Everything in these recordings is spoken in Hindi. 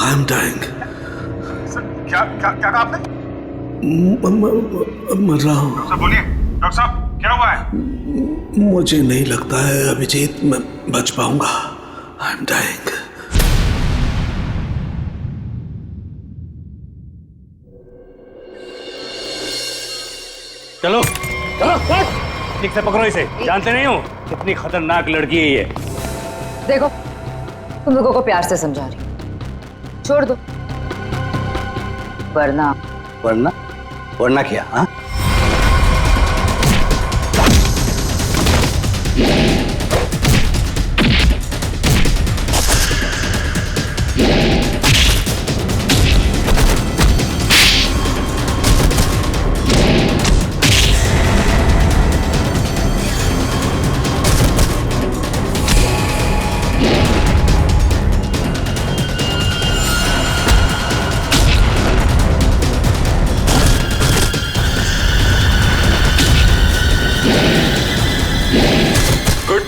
I am dying. क्या क्या क्या कहा आपने? मर रहा हूँ। डॉक्टर साहब बोलिए, डॉक्टर साहब क्या हुआ है? मुझे नहीं लगता है अभिजीत मैं बच पाऊंगा। I am dying. चलो चलो ठीक से पकड़ो इसे। जानते नहीं हो कितनी खतरनाक लड़की है ये। देखो तुम लोगों को प्यार से समझा रही हूं, छोड़ दो वरना वरना वरना क्या? हाँ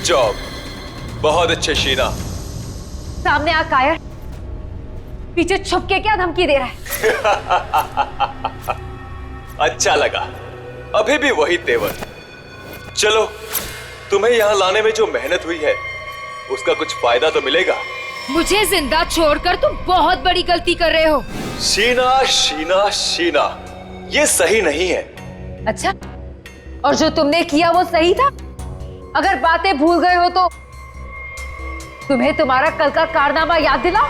जॉब, बहुत अच्छे शीना। सामने आ कायर, पीछे छुप के क्या धमकी दे रहा है? अच्छा लगा, अभी भी वही तेवर। चलो, तुम्हें यहां लाने में जो मेहनत हुई है उसका कुछ फायदा तो मिलेगा। मुझे जिंदा छोड़कर तुम बहुत बड़ी गलती कर रहे हो। शीना शीना शीना, ये सही नहीं है। अच्छा, और जो तुमने किया वो सही था? अगर बातें भूल गए हो तो तुम्हें तुम्हारा कल का कारनामा याद दिलाओ।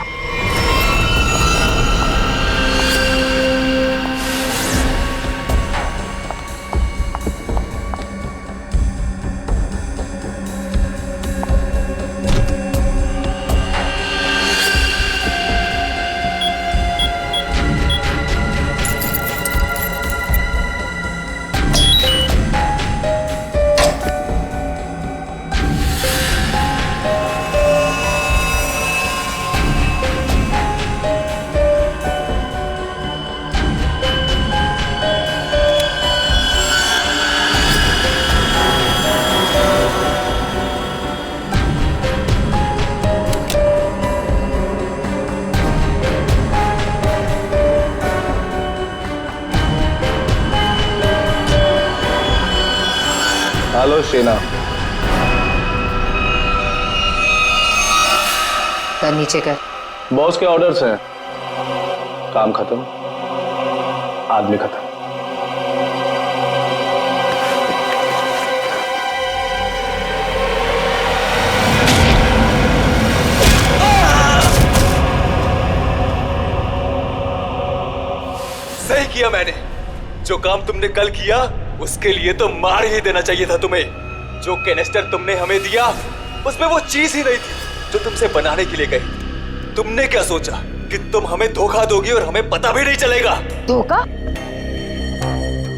हेलो शीना। सर नीचे कर। बॉस के ऑर्डर्स हैं। काम खत्म, आदमी खत्म। सही किया मैंने। जो काम तुमने कल किया उसके लिए तो मार ही देना चाहिए था तुम्हें। जो कैनिस्टर तुमने हमें दिया उसमें वो चीज ही नहीं थी जो तुमसे बनाने के लिए गई। तुमने क्या सोचा कि तुम हमें धोखा दोगी और हमें पता भी नहीं चलेगा? धोखा?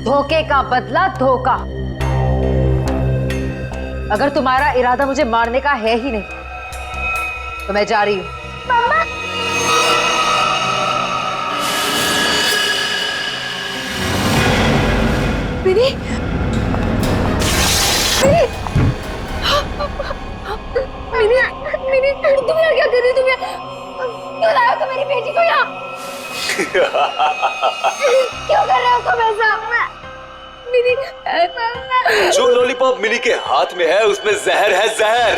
धोखे का बदला धोखा। अगर तुम्हारा इरादा मुझे मारने का है ही नहीं तो मैं जा रही हूं। मिनी, मिनी, मिनी, तुम यहाँ क्या कर रही हो? तुम क्यों लाए हो मेरी बेटी को यहाँ? क्यों कर रहे हो तुम ऐसा? मिनी, जो लॉलीपॉप मिनी के हाथ में है उसमें जहर है, जहर।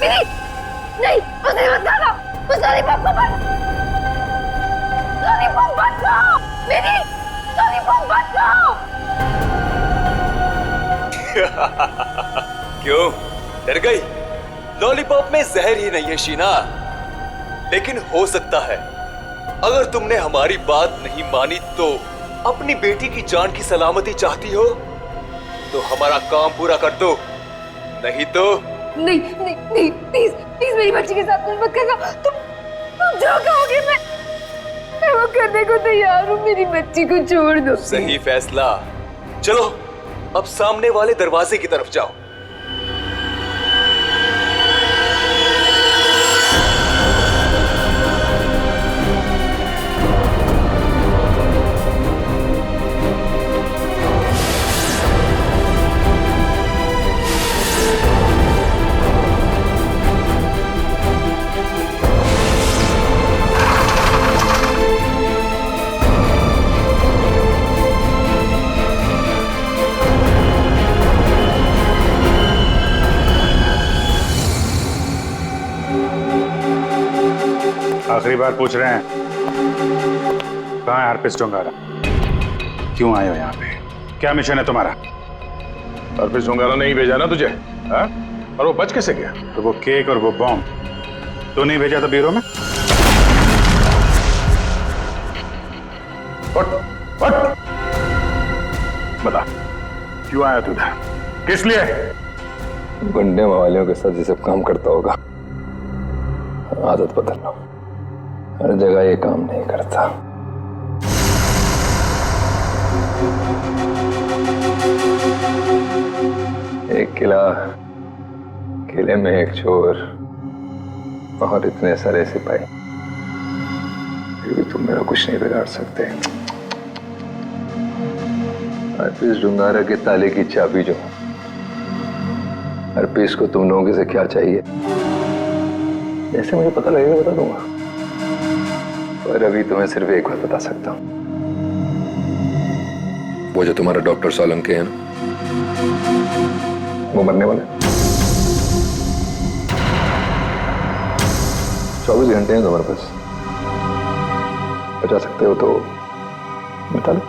मिनी, नहीं, उसे मत खाना, उस लॉलीपॉप को मत। लॉलीपॉप मत खाओ, मिनी, लॉलीपॉप मत खाओ। क्यों डर गई? लॉलीपॉप में जहर ही नहीं है शीना, लेकिन हो सकता है अगर तुमने हमारी बात नहीं मानी तो अपनी बेटी की जान की सलामती चाहती हो तो हमारा काम पूरा कर दो, नहीं तो नहीं नहीं नहीं, प्लीज प्लीज मेरी बच्ची के साथ मत करना। तुम जो कहोगे मैं वो करने को तैयार हूँ। मेरी बच्ची को छोड़ दो। सही फैसला। चलो अब सामने वाले दरवाजे की तरफ जाओ। आखिरी बार पूछ रहे हैं, कहाँ है अर्पित डोंगारा? क्यों आए हो यहाँ पे? क्या मिशन है तुम्हारा? अर्पित डोंगारा ने ही भेजा ना तुझे, हाँ? और वो बच कैसे गया? तो वो केक और वो बॉम्ब तो नहीं भेजा था ब्यूरो में? उठ, बता, क्यों आया तू इधर? किस लिए? गुंडे मवालियों के साथ ये सब काम करता होगा। आदत बदल लो, हर जगह ये काम नहीं करता। एक किला, किले में एक चोर और इतने सारे सिपाही, फिर भी तुम मेरा कुछ नहीं बिगाड़ सकते। अर्पित डोंगारा के ताले की चाबी जो, अर्पित को तुम लोगों से क्या चाहिए, जैसे मुझे पता लगेगा बता दूंगा, पर अभी तुम्हें सिर्फ एक बात बता सकता हूं। वो जो तुम्हारा डॉक्टर सोलंकी है ना, वो मरने वाला है। 24 घंटे हैं तुम्हारे पास, बचा सकते हो तो बता लो।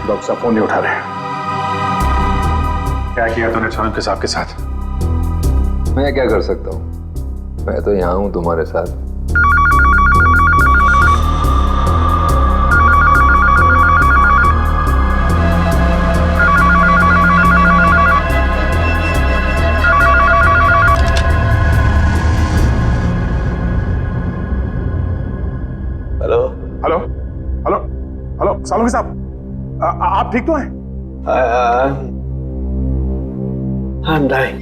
डॉक्टर साहब फोन नहीं उठा रहे। क्या किया तूने सोलंकी साहब के साथ? मैं क्या कर सकता हूं, मैं तो यहां हूं तुम्हारे साथ। Hello hello hello hello Solanki साहब, आप ठीक तो हैं? I'm dying.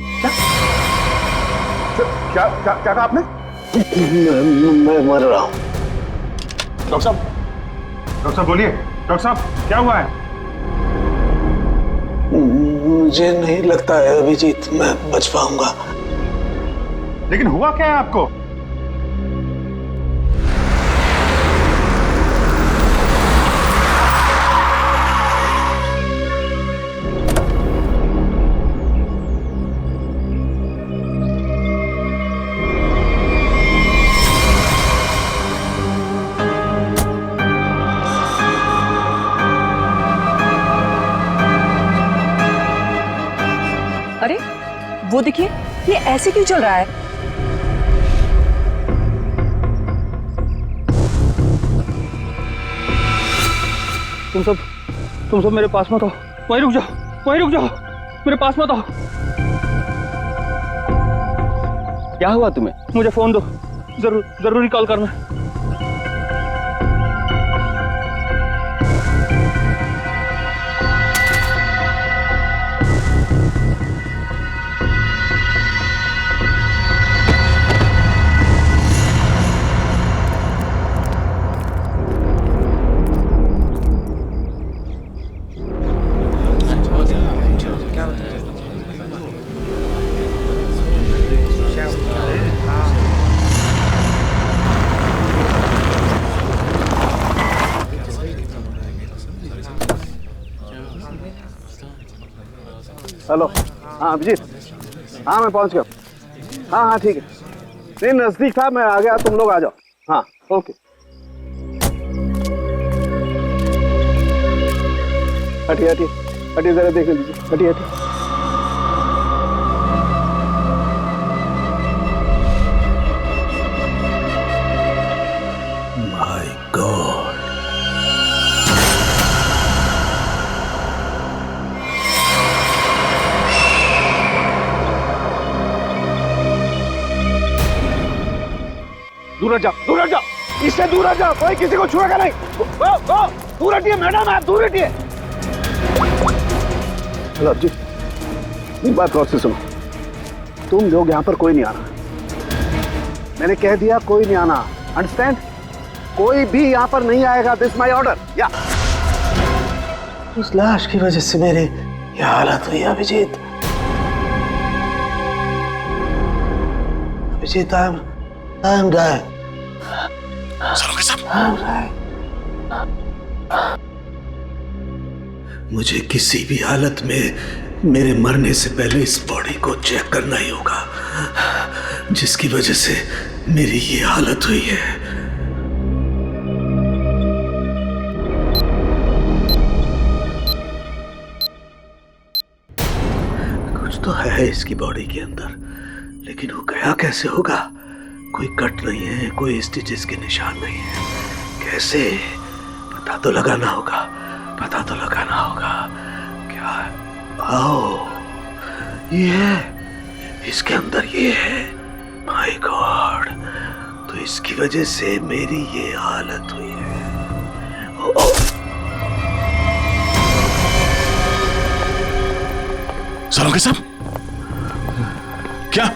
क्या क्या क्या कहा आपने? मैं मर रहा हूँ। डॉक्टर साहब बोलिए। डॉक्टर साहब क्या हुआ है? मुझे नहीं लगता है अभिजीत मैं बच पाऊंगा। लेकिन हुआ क्या है आपको? अरे वो देखिए, ये ऐसे क्यों चल रहा है? तुम सब मेरे पास मत आओ, वहीं रुक जाओ, मेरे पास मत आओ। क्या हुआ तुम्हें? मुझे फोन दो, जरूरी कॉल करना। हेलो, हाँ अभिजीत, हाँ मैं पहुंच गया। हाँ हाँ ठीक है, नहीं नजदीक था, मैं आ गया, तुम लोग आ जाओ। हाँ ओके। हटिए जरा देख लीजिए, हटिए। माय गॉड, दूर हट जाओ, इससे दूर हट जाओ, कोई किसी को छुएगा नहीं। दूर हटिए मैडम, आप दूर हटिए। हेलो जी, एक बात गौर से सुनो, तुम लोग यहाँ पर कोई नहीं आना, मैंने कह दिया कोई नहीं आना, अंडरस्टैंड? कोई भी यहाँ पर नहीं आएगा, दिस माय ऑर्डर। या उस लाश की वजह से मेरी यह हालत हुई Abhijit. Abhijit, I am dying. मुझे किसी भी हालत में मेरे मरने से पहले इस बॉडी को चेक करना ही होगा, जिसकी वजह से मेरी ये हालत हुई है। कुछ तो है इसकी बॉडी के अंदर, लेकिन वो गया कैसे होगा? कोई कट नहीं है, कोई स्टिचेस के निशान नहीं है। कैसे? पता तो लगाना होगा, पता तो लगाना होगा। क्या? आओ, ये है, इसके अंदर ये है। माय गॉड, तो इसकी वजह से मेरी ये हालत हुई है। ओ, सरोगे साहब, क्या?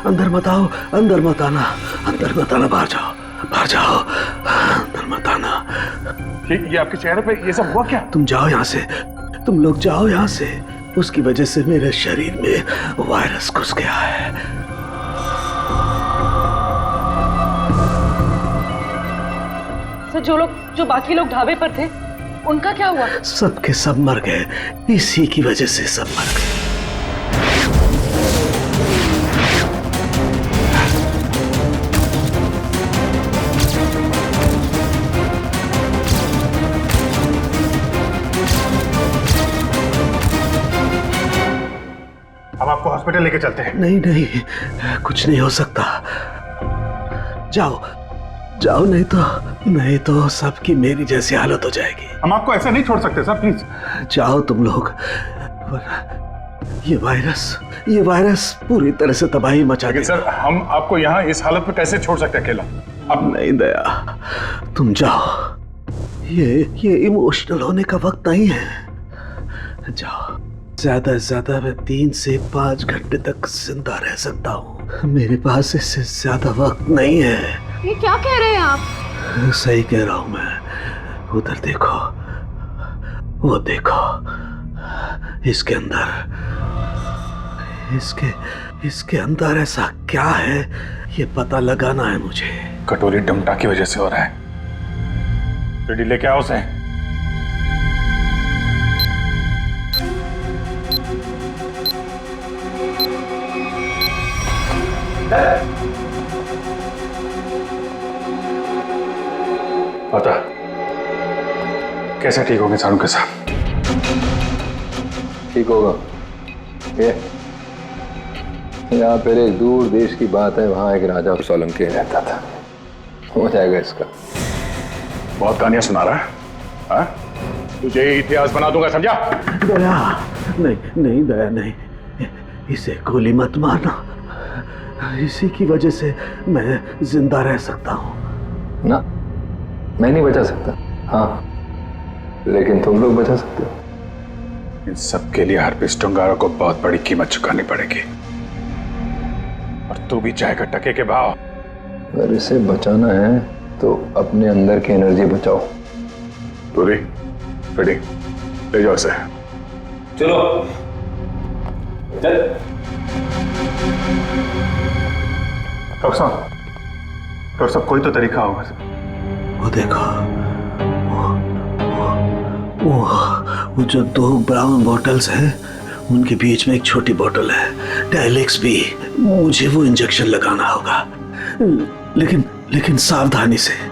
अंदर मत आओ, अंदर मत आना, अंदर मत आना, बाहर जाओ, बाहर जाओ, अंदर मत आना। ये आपके चेहरे पे ये सब हुआ क्या? तुम जाओ यहाँ से, तुम लोग जाओ यहाँ से। उसकी वजह से मेरे शरीर में वायरस घुस गया है। सर, जो बाकी लोग ढाबे पर थे, उनका क्या हुआ? सब के सब मर गए, इसी की वजह से सब मर गए। हम आपको हॉस्पिटल लेके चलते हैं। नहीं नहीं, कुछ नहीं हो सकता। जाओ जाओ, नहीं तो सबकी मेरी जैसी हालत हो जाएगी। हम आपको ऐसा नहीं छोड़ सकते सर, प्लीज जाओ तुम लोग। ये वायरस पूरी तरह से तबाही मचा लेकिन देगा। सर, हम आपको यहाँ इस हालत में कैसे छोड़ सकते अकेला? अब नहीं दया, तुम जाओ। ये इमोशनल होने का वक्त नहीं है। जाओ। ज्यादा से ज्यादा मैं 3 से 5 घंटे तक जिंदा रह सकता हूँ। मेरे पास इससे ज्यादा वक्त नहीं है। ये क्या कह रहे हैं आप? सही कह रहा हूँ मैं। उधर देखो, वो देखो, इसके इसके अंदर ऐसा क्या है, ये पता लगाना है मुझे। कटोरी डमटा की वजह से हो रहा है। रेडी लेके आओ उसे। पता कैसे ठीक होंगे सारू के साथ? ठीक होगा। ये यहाँ पर एक दूर देश की बात है, वहां एक राजा सोलंकी रहता था। हो जाएगा इसका। बहुत कहानियां सुना रहा है, हाँ? तुझे इतिहास बना दूंगा, समझा? दया नहीं दया नहीं, इसे गोली मत मारना। इसी की वजह से मैं जिंदा रह सकता हूँ। ना, मैं नहीं बचा सकता, हाँ, लेकिन तुम लोग बचा सकते हो। इन सब के लिए हार्पिस टंगारा को बहुत बड़ी कीमत चुकानी पड़ेगी, और तू भी जाएगा टके के भाव। अगर इसे बचाना है तो अपने अंदर की एनर्जी बचाओ। पूरी रेडी, ले जाओ इसे। चलो चल। डॉक्टर साहब कोई तो तरीका होगा। वो देखो, वो जो 2 ब्राउन बॉटल्स हैं, उनके बीच में एक छोटी बॉटल है डायलेक्स भी। मुझे वो इंजेक्शन लगाना होगा, लेकिन सावधानी से।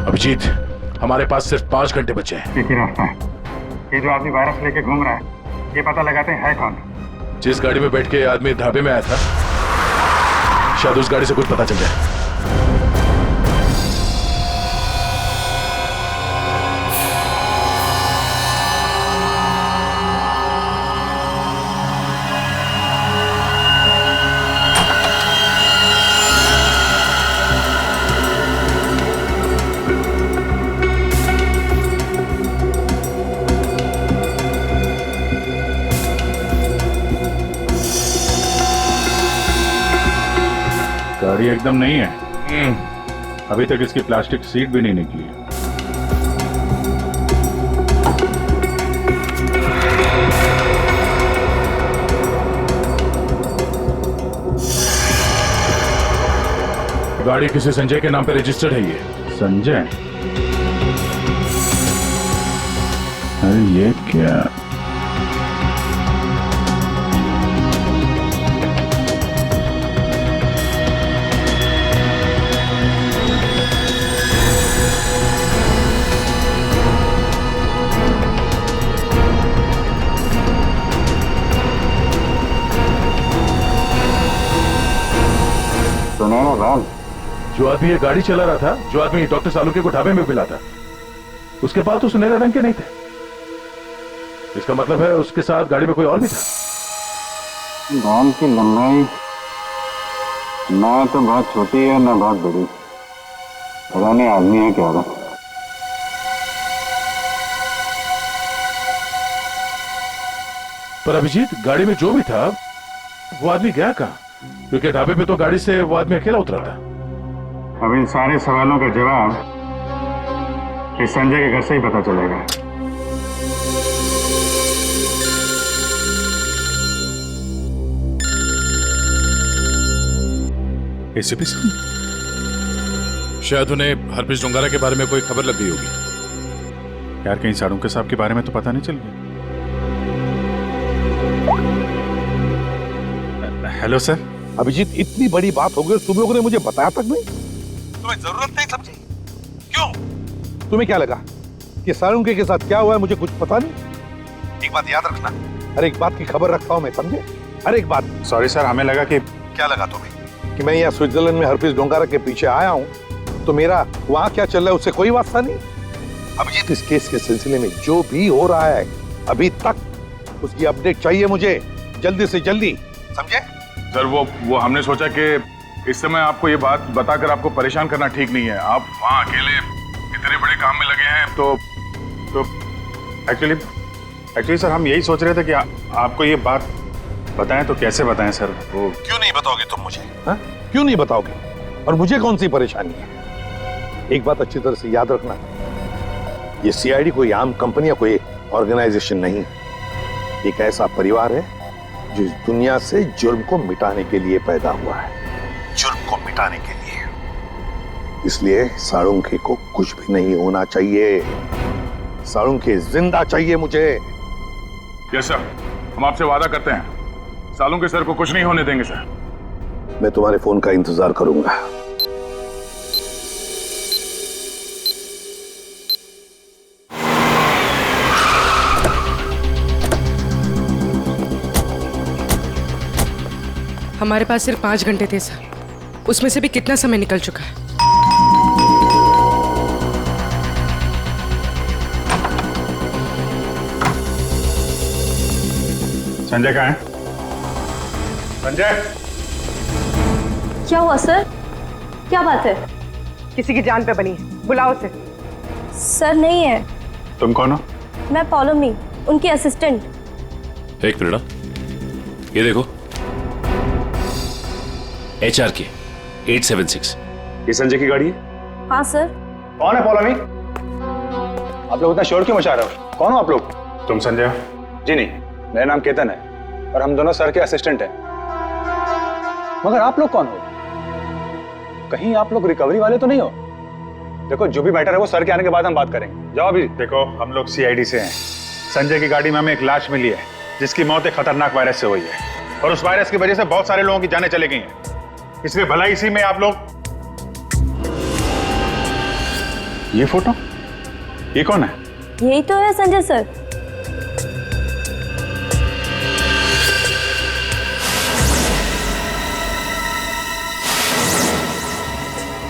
अभिजीत, हमारे पास सिर्फ 5 घंटे बचे हैं। एक ही रास्ता है। ये जो आदमी वायरस लेके घूम रहा है, ये पता लगाते हैं है कौन। जिस गाड़ी में बैठ के आदमी ढाबे में आया था, शायद उस गाड़ी से कुछ पता चल जाए। गाड़ी एकदम नहीं है। अभी तक इसकी प्लास्टिक सीट भी नहीं निकली है। गाड़ी किसी संजय के नाम पे रजिस्टर्ड है। ये संजय? अरे ये क्या? जो आदमी ये गाड़ी चला रहा था, जो आदमी डॉक्टर सालुके को ढाबे में मिला था, उसके बाल तो सुनहरे रंग के नहीं थे। इसका मतलब है उसके साथ गाड़ी में कोई और भी था। बाल की लंबाई ना तो बहुत छोटी है ना बहुत बड़ी, पता नहीं आदमी है क्या था। पर अभिजीत, गाड़ी में जो भी था वो आदमी गया कहां? क्योंकि ढाबे पे तो गाड़ी से वो आदमी अकेला उतरा था। अब इन सारे सवालों का जवाब इस संजय के घर से ही पता चलेगा। एसीपी साहब, शायद उन्हें हरप्रीत डोंगारा के बारे में कोई खबर लग गई होगी। यार कहीं साड़ू के साहब के बारे में तो पता नहीं चल गया। Hello sir. अभिजीत, इतनी बड़ी बात हो गई, तुम लोगों ने मुझे बताया तक नहीं? तुम्हें जरूरत नहीं समझी? क्यों? तुम्हें क्या लगा कि सारंगी के साथ क्या हुआ है मुझे कुछ पता नहीं? एक बात याद रखना, हर एक बात की खबर रखता हूं मैं, समझे? हर एक बात। सॉरी सर, हमें लगा कि... क्या लगा तुम्हें? कि मैं यहाँ स्विट्जरलैंड में हरप्रीत डोंगारा के पीछे आया हूँ तो मेरा वहां क्या चल रहा है उससे कोई वास्ता नहीं? अभिजीत, इस केस के सिलसिले में जो भी हो रहा है अभी तक उसकी अपडेट चाहिए मुझे, जल्दी से जल्दी, समझे? सर वो हमने सोचा कि इस समय आपको ये बात बताकर आपको परेशान करना ठीक नहीं है। आप वहाँ अकेले इतने बड़े काम में लगे हैं तो एक्चुअली सर हम यही सोच रहे थे कि आपको ये बात बताएं तो कैसे बताएं सर? वो क्यों नहीं बताओगे तुम मुझे? हा? क्यों नहीं बताओगे? और मुझे कौन सी परेशानी है? एक बात अच्छी तरह से याद रखना, ये सीआईडी कोई आम कंपनी या कोई ऑर्गेनाइजेशन नहीं, एक ऐसा परिवार है जो इस दुनिया से जुर्म को मिटाने के लिए पैदा हुआ है, जुर्म को मिटाने के लिए। इसलिए साळुंखे को कुछ भी नहीं होना चाहिए, साळुंखे जिंदा चाहिए मुझे। यस सर, हम आपसे वादा करते हैं साळुंखे सर को कुछ नहीं होने देंगे सर। मैं तुम्हारे फोन का इंतजार करूंगा। हमारे पास सिर्फ 5 घंटे थे सर, उसमें से भी कितना समय निकल चुका है। संजय कहाँ है? संजय! क्या हुआ सर? क्या बात है? किसी की जान पे बनी है, बुलाओ उसे। सर नहीं है। तुम कौन हो? मैं पॉलोमी, उनकी असिस्टेंट। एक मिनट, ये देखो, HRK 876। ये संजय की गाड़ी है? हाँ सर। कौन है पॉलोमी? आप लोग इतना शोर क्यों मचा रहे हो? कौन हो आप लोग? तुम संजय हो? जी नहीं, मेरा नाम केतन है और हम दोनों सर के असिस्टेंट हैं। मगर आप लोग कौन हो? कहीं आप लोग रिकवरी वाले तो नहीं हो? देखो, जो भी मैटर है वो सर के आने के बाद हम बात करेंगे। जाओ अभी। देखो, हम लोग सीआईडी से हैं। संजय की गाड़ी में हमें एक लाश मिली है जिसकी मौत एक खतरनाक वायरस से हुई है और उस वायरस की वजह से बहुत सारे लोगों की जानें चली गई हैं। इसलिए भला इसी में आप लोग... ये फोटो, ये कौन है? यही तो है संजय सर।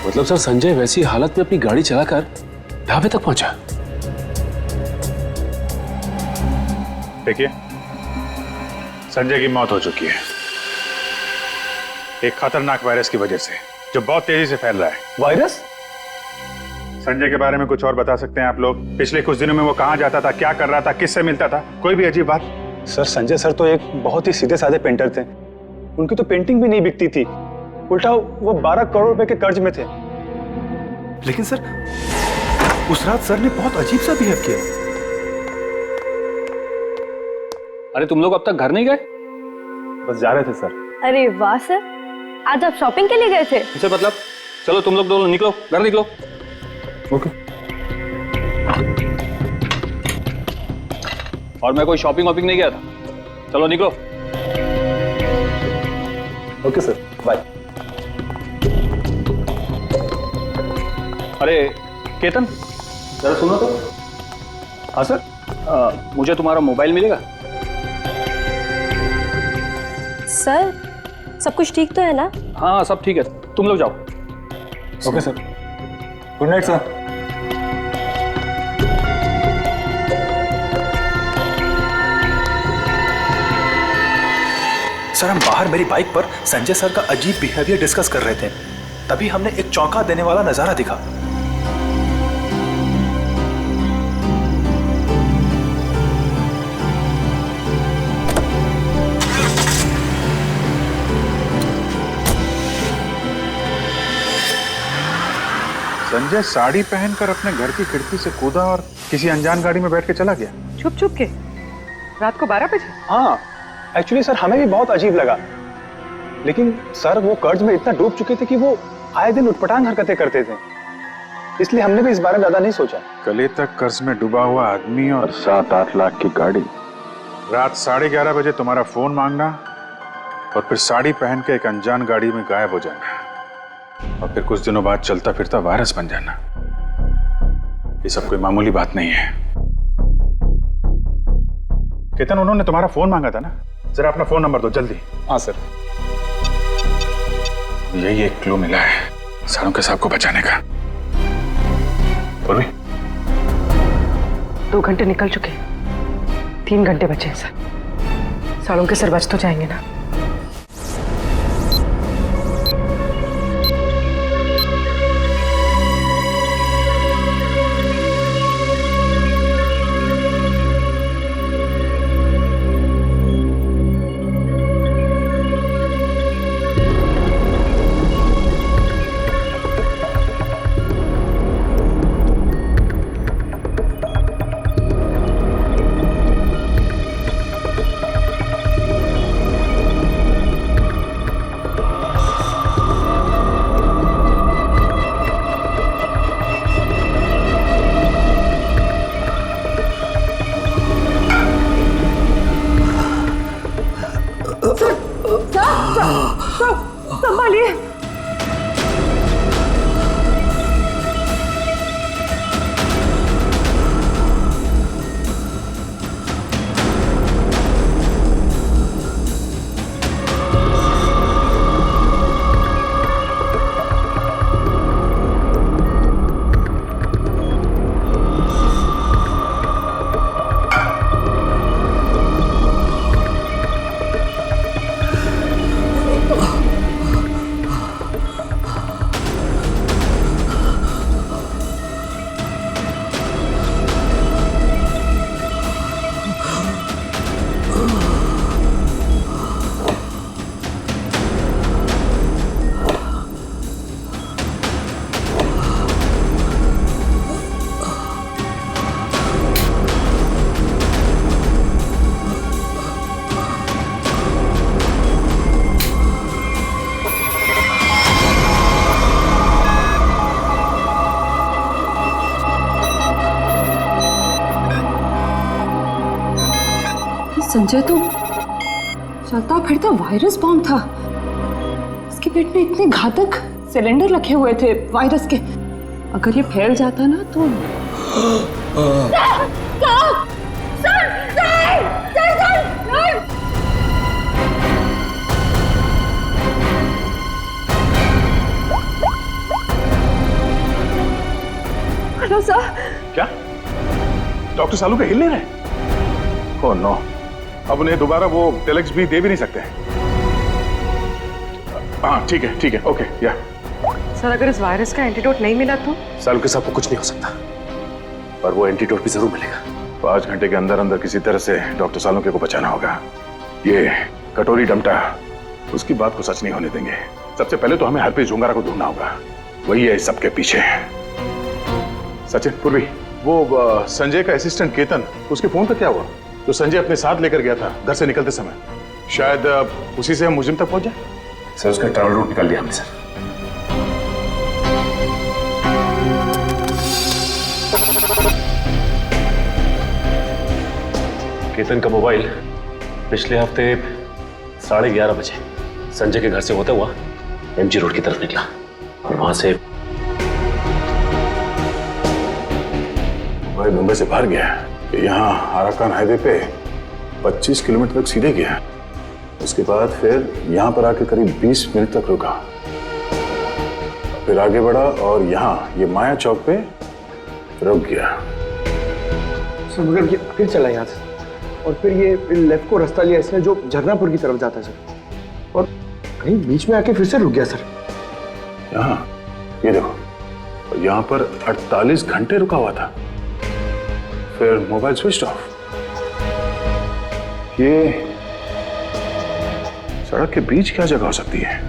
मतलब सर संजय वैसी हालत में अपनी गाड़ी चलाकर ढाबे तक पहुंचा? देखिए, संजय की मौत हो चुकी है एक खतरनाक वायरस की वजह से, जो बहुत तेजी से फैल रहा है। वायरस? संजय के बारे में कुछ और बता सकते हैं आप लोग? पिछले कुछ दिनों में वो कहाँ जाता था, क्या कर रहा था, किससे मिलता था? कोई भी अजीब बात? सर संजय सर तो एक बहुत ही सीधे साधे पेंटर थे। उनकी तो पेंटिंग भी नहीं बिकती थी, उल्टा वो 12 करोड़ रुपए के कर्ज में थे। लेकिन सर उस रात सर ने बहुत अजीब सा बिहेव किया। अरे तुम लोग अब तक घर नहीं गए? बस जा रहे थे सर। अरे वाह सर, आज आप शॉपिंग के लिए गए थे? इसे मतलब चलो तुम लोग दोनों निकलो, घर निकलो। ओके। और मैं कोई शॉपिंग वॉपिंग नहीं गया था, चलो निकलो। Okay sir, bye. अरे केतन, जरा सुनो तो। हाँ सर, मुझे तुम्हारा मोबाइल मिलेगा? सर सब कुछ ठीक तो है ना? हाँ सब ठीक है, तुम लोग जाओ। Okay sir, good night sir. Sir हम बाहर मेरी बाइक पर संजय सर का अजीब बिहेवियर डिस्कस कर रहे थे, तभी हमने एक चौंका देने वाला नजारा दिखा। संजय साड़ी पहनकर अपने घर की खिड़की से कूदा और किसी अनजान गाड़ी में बैठ के चला गया। छुप छुप के रात को 12 बजे? हाँ एक्चुअली सर हमें भी बहुत अजीब लगा, लेकिन सर वो कर्ज में इतना डूब चुके थे कि वो आए दिन उटपटांग हरकतें करते थे, इसलिए हमने भी इस बारे में ज्यादा नहीं सोचा। कल तक कर्ज में डूबा हुआ आदमी और 7-8 लाख की गाड़ी, रात 11:30 बजे तुम्हारा फोन मांगना और फिर साड़ी पहन के एक अनजान गाड़ी में गायब हो जाना और फिर कुछ दिनों बाद चलता फिरता वायरस बन जाना, ये सब कोई मामूली बात नहीं है। केतन, उन्होंने तुम्हारा फोन मांगा था ना, जरा अपना फोन नंबर दो जल्दी। हाँ सर। यही एक क्लू मिला है सारों के साहब को बचाने का। पूर्वी, 2 घंटे निकल चुके, 3 घंटे बचे हैं सर। सालों के सर बच तो जाएंगे ना? संभालिए। संजय तो चलता फिरता वायरस बॉम्ब था। इसके पेट में इतने घातक सिलेंडर रखे हुए थे वायरस के, अगर ये फैल जाता ना तो डॉक्टर सालू के हिल नहीं रहे। ओह नो, अब उन्हें दोबारा वो टेलेक्स भी दे भी नहीं सकते। हाँ ठीक है, ओके या। सर अगर इस वायरस का एंटीडोट नहीं मिला तो? सालू के साथ को कुछ नहीं हो सकता, पर वो एंटीडोट भी जरूर मिलेगा। 5 घंटे के अंदर अंदर किसी तरह से डॉक्टर सालुंके को बचाना होगा। ये कटोरी डमटा उसकी बात को सच नहीं होने देंगे। सबसे पहले तो हमें हरप्रीत जुंगारा को ढूंढना होगा, वही है सबके पीछे। सचिन, पूर्वी, वो संजय का असिस्टेंट केतन, उसके फोन पर क्या हुआ? जो संजय अपने साथ लेकर गया था घर से निकलते समय, शायद उसी से हम मुजिम तक पहुंच जाए। सर उसका ट्रैवल रूट निकाल लिया हमने सर। केतन का मोबाइल पिछले हफ्ते 11:30 बजे संजय के घर से होता हुआ एमजी रोड की तरफ निकला और वहां से भाई मुंबई से बाहर गया, यहाँ आराकान हाईवे पे 25 किलोमीटर तक सीधे गया। उसके बाद फिर यहाँ पर आके करीब 20 मिनट तक रुका, फिर आगे बढ़ा और यहाँ ये माया चौक पे रुक गया। सर मगर ये फिर चला यहाँ से और फिर ये लेफ्ट को रास्ता लिया इसने जो झरनापुर की तरफ जाता है सर, और कहीं बीच में आके फिर से रुक गया सर। यहाँ ये देखो, यहाँ पर 48 घंटे रुका हुआ था, फिर मोबाइल स्विच ऑफ। ये सड़क के बीच क्या जगह हो सकती है?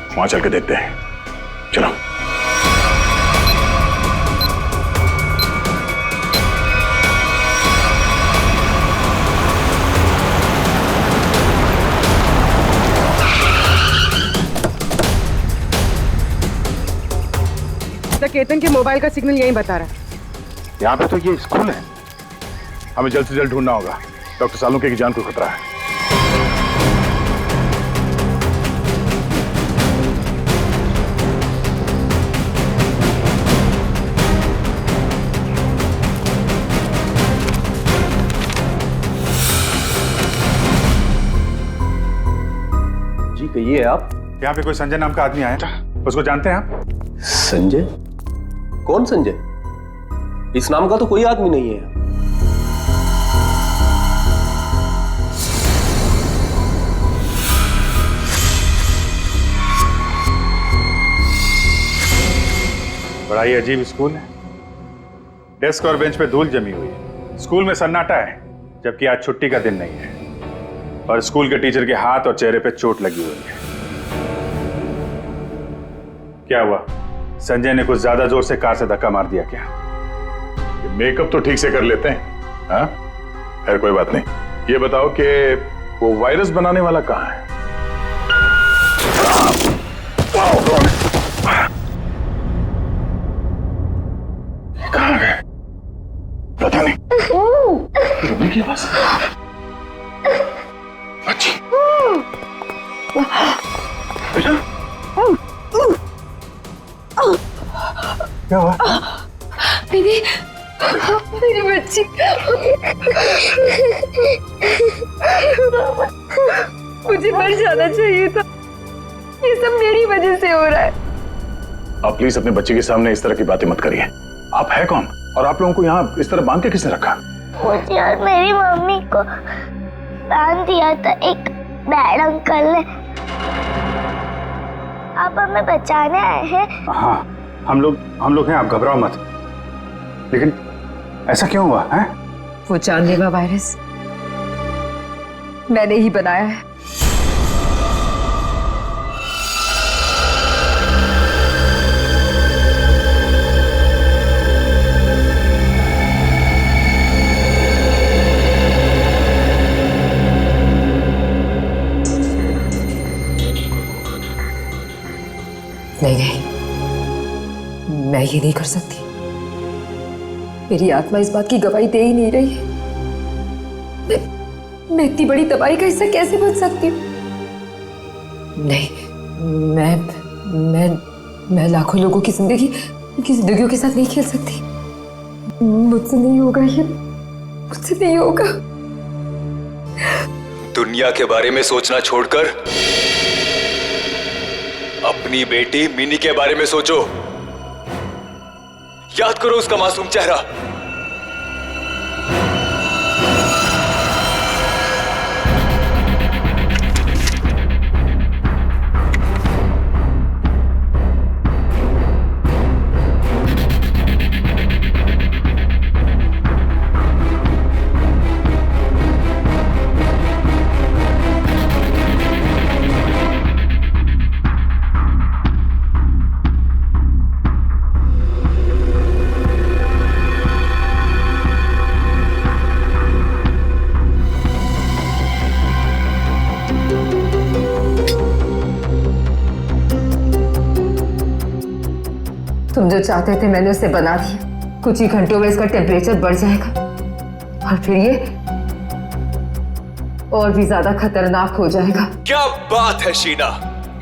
वहां चल के देखते हैं, चलो। केतन के मोबाइल का सिग्नल यही बता रहा है। यहाँ पे तो ये स्कूल है, हमें जल्द से जल्द ढूंढना होगा। डॉक्टर सालुंके की जान को खतरा है। जी कहिए आप। यहाँ पे कोई संजय नाम का आदमी आया था, उसको जानते हैं आप? संजय? कौन संजय? इस नाम का तो कोई आदमी नहीं है। बड़ा ही अजीब स्कूल है। डेस्क और बेंच पे धूल जमी हुई है। स्कूल में सन्नाटा है, जबकि आज छुट्टी का दिन नहीं है। और स्कूल के टीचर के हाथ और चेहरे पे चोट लगी हुई है। क्या हुआ? संजय ने कुछ ज्यादा जोर से कार से धक्का मार दिया क्या? मेकअप तो ठीक से कर लेते हैं, हाँ? खैर कोई बात नहीं। ये बताओ कि वो वायरस बनाने वाला कहाँ है? कहाँ गए? पता नहीं। रुकने की आवाज। अच्छी। बेटा? क्या हुआ? दीदी, मेरी बच्ची। मुझे मर जाना चाहिए था। ये सब मेरी वजह से हो रहा है। आप प्लीज अपने बच्चे के सामने इस तरह की बातें मत करिए। आप है कौन? और आप लोगों को यहाँ इस तरह बांध के किसने रखा? मुझे और मेरी मम्मी को बांध दिया था एक बैड अंकल ने। आप हमें बचाने आए हैं? हाँ, हम लोग हैं, आप घबराओ मत। लेकिन ऐसा क्यों हुआ है? वो जानलेवा वायरस मैंने ही बनाया है। नहीं, मैं ये नहीं कर सकती। मेरी आत्मा इस बात की गवाही दे ही नहीं रही है। मैं इतनी बड़ी तबाही का हिस्सा कैसे बन सकती हूँ? नहीं, मैं लाखों लोगों की जिंदगियों के साथ नहीं खेल सकती। मुझसे नहीं होगा ये, मुझसे नहीं होगा। दुनिया के बारे में सोचना छोड़कर अपनी बेटी मिनी के बारे में सोचो। याद करो उसका मासूम चेहरा, जो चाहते थे मैंने उसे बना दिया। कुछ ही घंटों में इसका टेम्परेचर बढ़ जाएगा और फिर ये और भी ज्यादा खतरनाक हो जाएगा। क्या बात है शीना,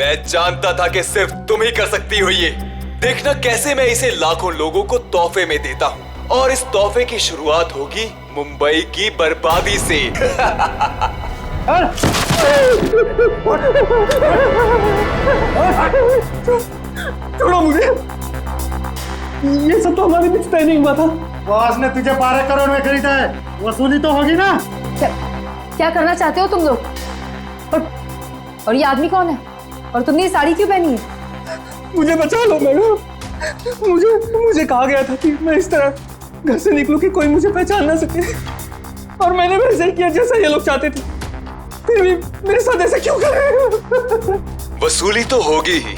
मैं जानता था कि सिर्फ तुम ही कर सकती हो ये। देखना कैसे मैं इसे लाखों लोगों को तोहफे में देता हूँ, और इस तोहफे की शुरुआत होगी मुंबई की बर्बादी से। छोड़ो मुझे, ये सब तो हमारे बीच तय नहीं हुआ था। बॉस ने तुझे 12 करोड़ में खरीदा है, वसूली तो होगी ना। क्या करना चाहते हो तुम लोग? और ये आदमी कौन है? और तुमने ये साड़ी क्यों पहनी है? मुझे बचा लो मैडम, मुझे कहा गया था कि मैं इस तरह घर से निकलूं कि कोई मुझे पहचान ना सके, और मैंने वैसे ही किया जैसा ये लोग चाहते थे। फिर भी मेरे साथ ऐसा क्यों कर रहे हो? वसूली तो होगी ही,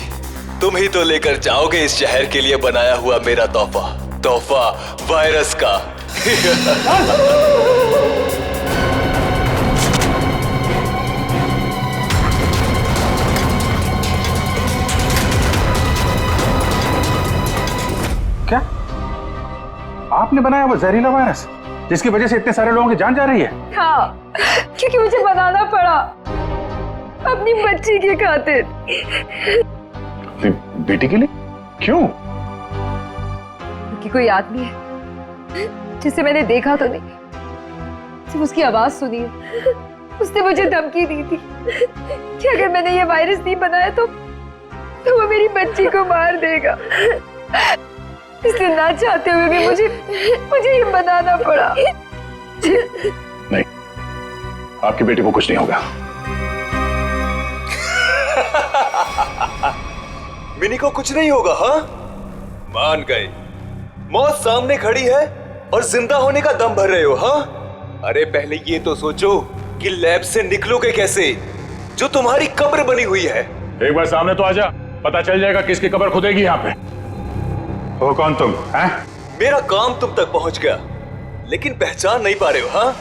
तुम ही तो लेकर जाओगे इस शहर के लिए बनाया हुआ मेरा तोहफा वायरस का। क्या आपने बनाया वो जहरीला वायरस जिसकी वजह से इतने सारे लोगों की जान जा रही है? हाँ, क्योंकि मुझे बनाना पड़ा अपनी बच्ची के खातिर। बेटी के लिए? क्यों? कि कोई आदमी है जिसे मैंने देखा तो नहीं, सिर्फ उसकी आवाज सुनी है। उसने मुझे धमकी दी थी कि अगर मैंने ये वायरस नहीं बनाया तो वो मेरी बच्ची को मार देगा। इसलिए ना चाहते हुए भी मुझे ये बनाना पड़ा। नहीं, आपकी बेटी को कुछ नहीं होगा। मिनी को कुछ नहीं होगा? हाँ, मान गए। मौत सामने खड़ी है और जिंदा होने का दम भर रहे हो? हाँ, अरे पहले ये तो सोचो कि लैब से निकलोगे कैसे, जो तुम्हारी कब्र बनी हुई है। एक बार सामने तो आजा, पता चल जाएगा किसकी कब्र खुदेगी यहाँ पे। हो कौन तुम? हैं? मेरा काम तुम तक पहुंच गया, लेकिन पहचान नहीं पा रहे हो? हाँ,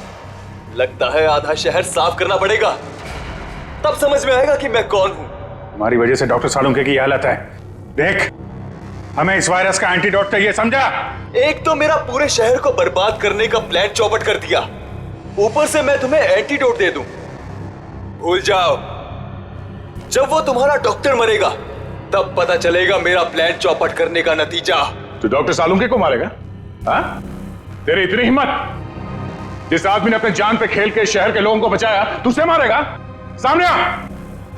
लगता है आधा शहर साफ करना पड़ेगा, तब समझ में आएगा कि मैं कौन हूं। हमारी वजह से डॉक्टर सालुंके की हालत है। देख, हमें इस वायरस का एंटीडोट चाहिए, समझा? एक तो मेरा पूरे शहर को बर्बाद करने का प्लान चौपट कर दिया, ऊपर से मैं तुम्हें एंटीडोट दे दूं। भूल जाओ, जब वो तुम्हारा डॉक्टर मरेगा तब पता चलेगा मेरा प्लान चौपट करने का नतीजा। तू डॉक्टर सालुंके को मारेगा? हाँ? तेरी इतनी हिम्मत? जिस आदमी ने अपने जान पे खेल के शहर के लोगों को बचाया, तू उसे मारेगा? सामने आ।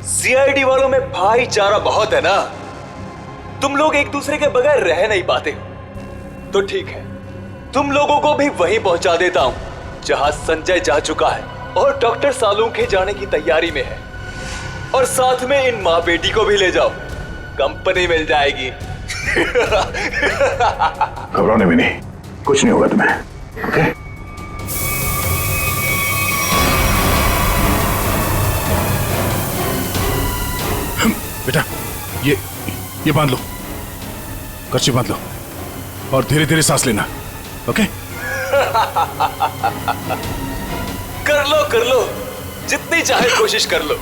सीआईडी वालों में भाईचारा बहुत है ना, तुम लोग एक दूसरे के बगैर रह नहीं पाते हो। तो ठीक है, तुम लोगों को भी वहीं पहुंचा देता हूं जहां संजय जा चुका है और डॉक्टर सालुंके जाने की तैयारी में है, और साथ में इन माँ बेटी को भी ले जाओ, कंपनी मिल जाएगी। घबराने भी नहीं, कुछ नहीं होगा तुम्हें। ओके? बेटा, ये बांध लो, कर्ची बांध लो, और धीरे धीरे सांस लेना। ओके? कर लो, जितनी चाहे कोशिश कर लो।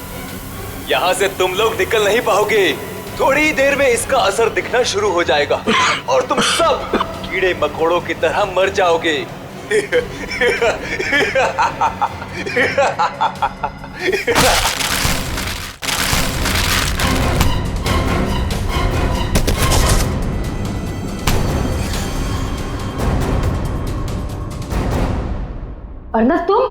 यहां से तुम लोग निकल नहीं पाओगे, थोड़ी देर में इसका असर दिखना शुरू हो जाएगा और तुम सब कीड़े मकोड़ों की तरह मर जाओगे। अर्नब, तुम?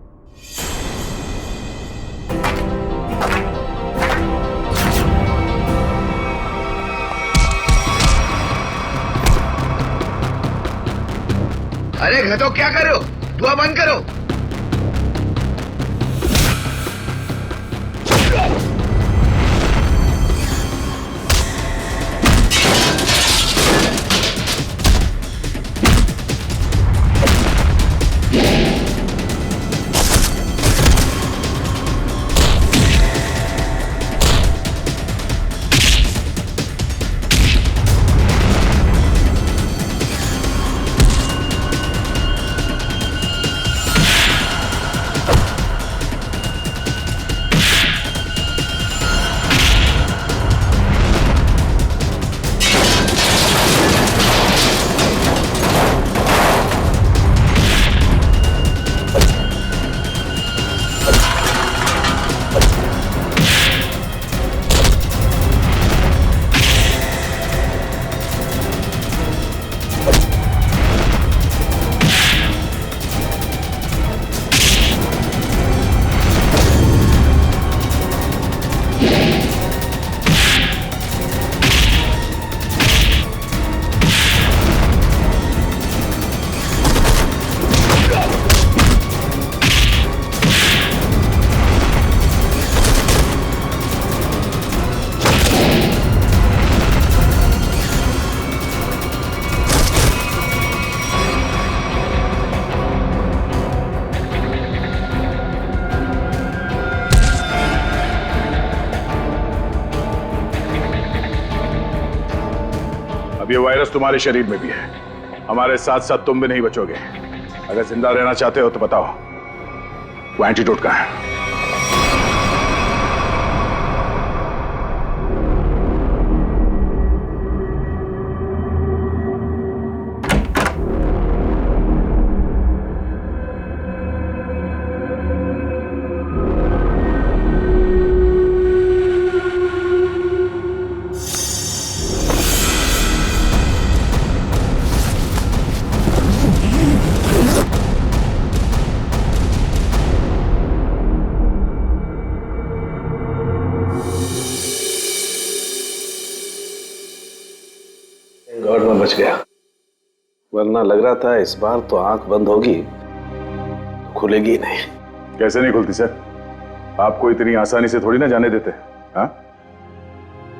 अरे घटो, क्या कर रहे हो? धुआं बंद करो। ये वायरस तुम्हारे शरीर में भी है, हमारे साथ साथ तुम भी नहीं बचोगे। अगर जिंदा रहना चाहते हो तो बताओ, वो एंटीडोट कहाँ है? गॉड में बच गया, वरना लग रहा था इस बार तो आंख बंद होगी, खुलेगी नहीं। कैसे नहीं खुलती सर? आपको इतनी आसानी से थोड़ी ना जाने देते। हाँ,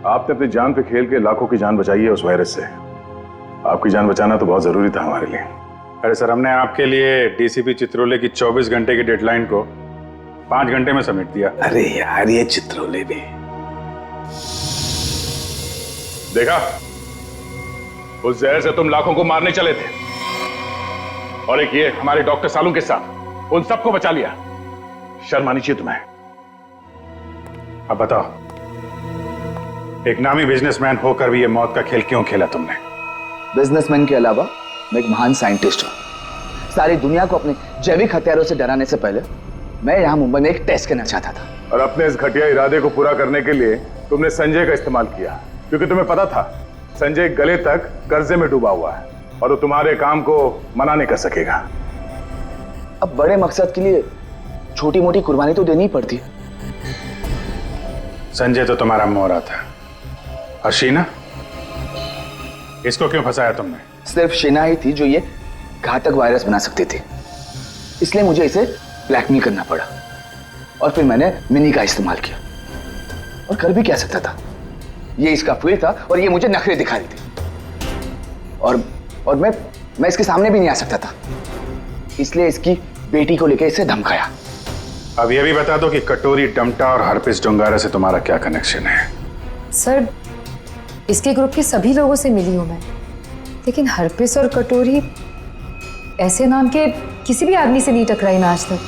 आपने अपनी जान पे खेल के लाखों की जान बचाई है उस वायरस से। आपकी जान बचाना तो बहुत जरूरी था हमारे लिए। अरे सर, हमने आपके लिए डीसीपी चित्रोले की 24 घंटे की डेडलाइन को 5 घंटे में समेट दिया। अरे यार, ये चित्रोले भी देखा, उस जहर से तुम लाखों को मारने चले थे, और एक ये हमारे डॉक्टर सालू के साथ उन सबको बचा लिया। शर्म आनी चाहिए तुम्हें। अब बताओ, एक नामी बिजनेसमैन होकर भी ये मौत का खेल क्यों खेला तुमने? बिजनेसमैन के अलावा मैं एक महान साइंटिस्ट हूं। सारी दुनिया को अपने जैविक हथियारों से डराने से पहले मैं यहां मुंबई में एक टेस्ट करना चाहता था। और अपने इस घटिया इरादे को पूरा करने के लिए तुमने संजय का इस्तेमाल किया, क्योंकि तुम्हें पता था संजय गले तक कर्जे में डूबा हुआ है और वो तुम्हारे काम को मना नहीं कर सकेगा। अब बड़े मकसद के लिए छोटी मोटी कुर्बानी तो देनी ही पड़ती है। संजय तो तुम्हारा मोहरा था, और शीना, इसको क्यों फंसाया तुमने? सिर्फ शीना ही थी जो ये घातक वायरस बना सकती थी, इसलिए मुझे इसे ब्लैकमेल करना पड़ा। और फिर मैंने मिनी का इस्तेमाल किया, और कर भी क्या सकता था, ये इसका फील्ड था और ये मुझे नखरे दिखा रही थी। और मैं इसके सामने भी नहीं आ सकता था, इसलिए इसकी बेटी को लेकर इसे धमकाया। अब ये भी बता दो कि कटोरी डमटा और हरपिस डोंगारा से तुम्हारा क्या कनेक्शन है? सर, इसके ग्रुप के सभी लोगों से मिली हूं मैं, लेकिन हरपिस और कटोरी ऐसे नाम के किसी भी आदमी से नहीं टकराई मैं आज तक।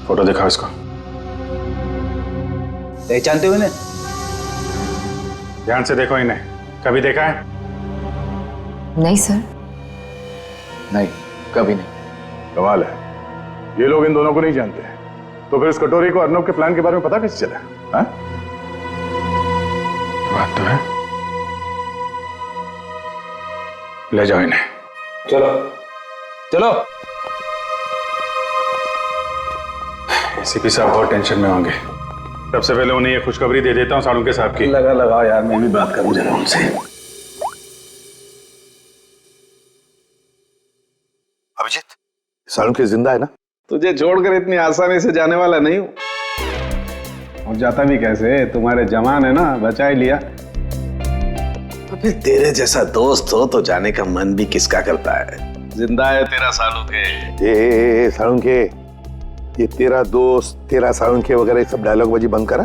फोटो दिखाओ इसको। पहचानते हो इन्हें? ध्यान से देखो इन्हें, कभी देखा है? नहीं सर। नहीं, कभी नहीं। कमाल है, ये लोग इन दोनों को नहीं जानते। तो फिर इस कटोरी को अर्नब के प्लान के बारे में पता कैसे चला? हाँ? बात तो है। ले जाओ इन्हें। चलो चलो। एसीपी साहब बहुत टेंशन में होंगे। सबसे पहले उन्हें ये खुशखबरी दे देता हूँ सालुंके साहब की। लगाओ यार, मैं भी बात करूं जरा उनसे। अभिजीत, सालुंके जिंदा है ना? तुझे छोड़कर इतनी आसानी से जाने वाला नहीं हूं। और जाता भी कैसे, तुम्हारे जवान है ना, बचा ही लिया। तो फिर तेरे जैसा दोस्त हो तो जाने का मन भी किसका करता है। जिंदा है तेरा सालुंके। ए सालुंके, ये तेरा दोस्त, तेरा सालुंके वगैरह सब डायलॉग बाजी बंद करा।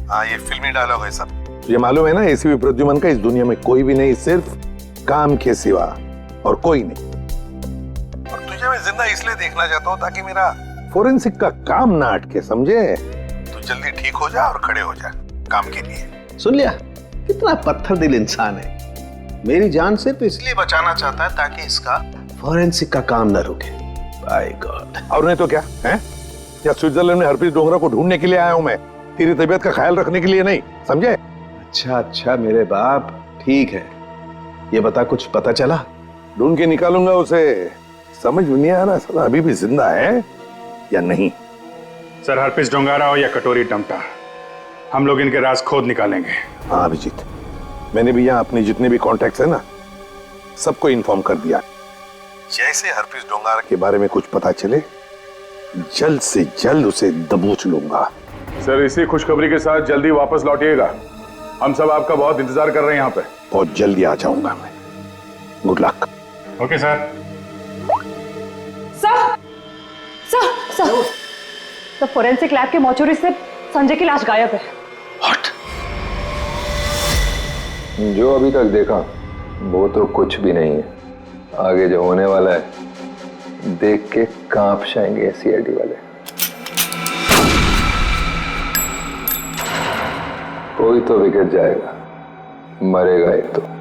हाँ, ये फिल्मी डायलॉग है सब। तुझे मालूम है ना, एसीपी प्रद्युमन का इस दुनिया में कोई भी नहीं, सिर्फ काम के सिवा और कोई नहीं। और तुझे मैं जिंदा इसलिए देखना चाहता हूँ ताकि मेरा फोरेंसिक का काम ना अटके, समझे? तू जल्दी ठीक हो जा और खड़े हो जा काम के लिए। सुन लिया, कितना पत्थर दिल इंसान है। मेरी जान सिर्फ इसलिए बचाना चाहता है ताकि इसका फोरेंसिक का काम न रुके। By God. और नहीं तो क्या है? या स्विट्जरलैंड में हरप्रीत डोंगरा को ढूंढने के लिए आया हूं मैं, तेरी तबीयत का ख्याल रखने के लिए नहीं, समझे? अच्छा मेरे बाप, ठीक है। ये बता, कुछ पता चला? ढूंढ के निकालूंगा उसे। समझ में नहीं आ रहा साला अभी भी जिंदा है या नहीं। सर, हरपिस डोंगारा हो या कटोरी डमटा, हम लोग इनके राज खोद निकालेंगे। हाँ अभिजीत, मैंने भी यहाँ अपने जितने भी कॉन्टैक्ट्स है ना, सबको इन्फॉर्म कर दिया। जैसे हरप्रीत डोंगारा के बारे में कुछ पता चले, जल्द से जल्द उसे दबोच लूंगा। सर, इसी खुशखबरी के साथ जल्दी वापस लौटिएगा। हम सब आपका बहुत इंतजार कर रहे हैं यहाँ पे। बहुत जल्दी आ जाऊंगा मैं। Good luck. Okay sir. Sir, forensic lab के मॉर्चरी से संजय की लाश गायब है। जो अभी तक देखा वो तो कुछ भी नहीं है। आगे जो होने वाला है देख के कांप जाएंगे सीआईडी वाले। कोई तो विकेट जाएगा, मरेगा एक तो।